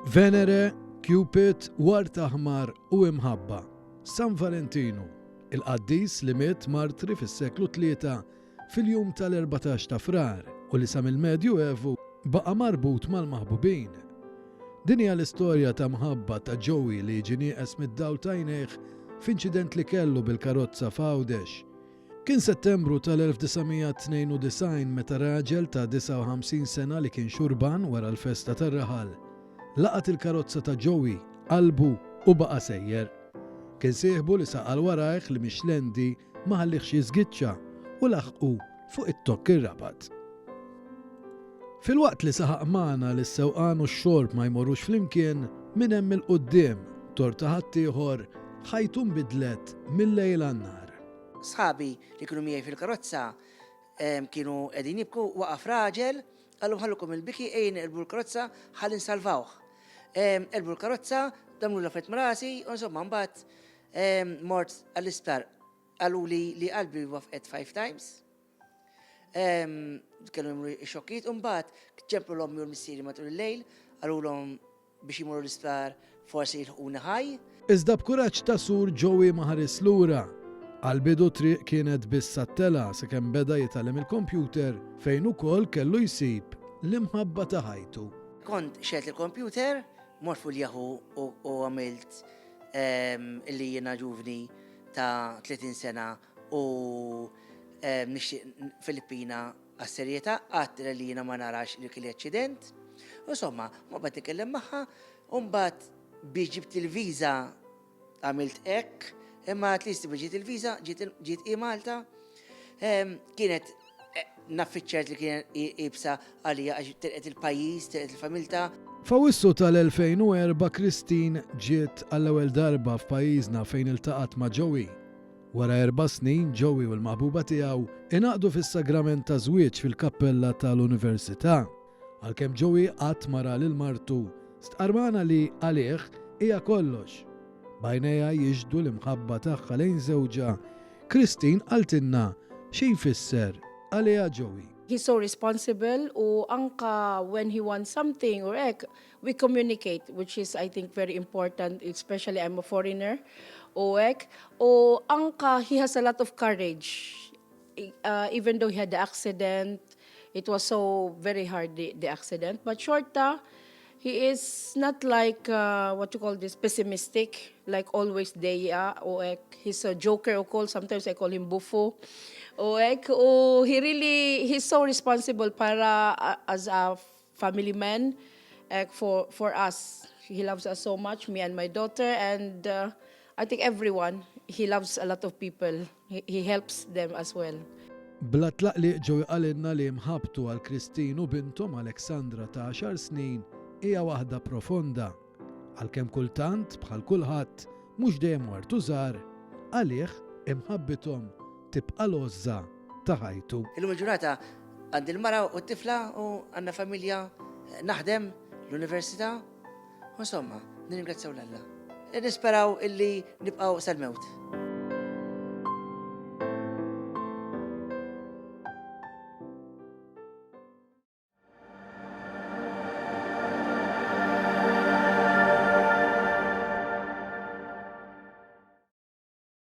Venere, Cupid, Wart Aħmar u Imħabba. San Valentino, il-qaddis li miet martri fis-seklu 3 fil-jum tal-14 ta' frar u li sa mill-Medju Evu baqa' marbut mal-maħbubin. Din hija l-istorja ta' mħabba ta' Joey li jiġi nieqes mid-dawl ta' jnejh f'inċident li kellu bil-karozza f'Għawdex. Kien Settembru tal-1992 meta raġel ta' 59 sena li kien xurban wara l-festa tar-raħal laqat il-karozza ta' Joey, qalbu u baqa' sejjer. Kien sieħbu li saqal warajh li Mixlendi ma ħallihx jiżgiċċa u laħqu fuq it-tokk ir-rabat. Fil-waqt li saħaq magħna li s-sewqan u x-xorb ma jmorrux flimkien minn hemm il-qudiem torta ħaddieħor ħajtu nbidlet mill-lejl għan-nar. Sħabi li kienu miegħi fil-karozza kienu qegħdin jibku waqaf raġel għallhom ħallukom il-biki ejn elbu l-karozza ħalli nsalvawh. Elbu l-karozza damlu l-affett marasi u insomma mbagħad mort għall-isptar għaluli li qalbi wafqet 5 times. Kellu jimru xokkit, mbagħad ċemplu l-ommi u l-missieri matul il-lejl, għalulhom biex jimuru l-isptar forsi jilħquna ħaj. Iżda b'kuraġġ ta' sur Joey ma ħares lura. Għal-bidu triq kienet bis-sattela sakemm beda jitgħallem il-kompjuter fejn ukoll kellu jsib l-imħabba ta' ħajtu. Kont xelt il-kompjuter, mort fuq Yahoo u għamilt illi jiena ġuvni ta' 30 sena u nixtieq Filippina għas-serjetà qatt li jiena ma narax li kelli aċċident. Insomma, ma bad nikellem magħha u mbagħad biex ġibt il-viża għamilt hekk, imma at-least biex ġiet il-viża ġiet Malta. Kienet naffiċċert li kien ibsa għalija għax telqet il-pajjiż, telqet il-familta. F'Awwissu tal-2004 Christine ġiet għall-ewwel darba f'pajjiżna fejn iltaqat ma' Joey. Wara 4 snin Joey u l-maħbuba tiegħu ingħaqdu fis-sagrament ta' żwieġ fil-kappella tal-Università. Għalkemm Joey qatt mara lil martu stqarmana li għalih hija kollox. Bajnejha jiġdu l-imħabba tagħha lejn żewġha. Christine qaltilna xi jfisser għaliha Joey. He's so responsible u anka when he wants something or we communicate, which is I think very important, especially I'm a foreigner. O anka he has a lot of courage. Even though he had the accident, it was so very hard the accident. But shorta, he is not like what you call this pessimistic, like always Deya. He's a joker. Sometimes I call him Bufo. He's so responsible para as a family man for us. He loves us so much, me and my daughter, and I think everyone. He loves a lot of people. He helps them as well. Bla tlaqliq Joey qalilna li mħabtu għal Christine u bintom Alexandra ta' 10 snin hija waħda profonda. Għalkemm kultant bħal kulħadd mhux dejjem wartu żgħar għalih imħabbithom tibqa' l-għożża ta' ħajtu. Illum il-ġurnata għandi l-mara u t-tifla u għandna familja naħdem l-università. Insomma, nirringrazzjaw l-Alla. Nisperaw illi nibqgħu sal-mewt.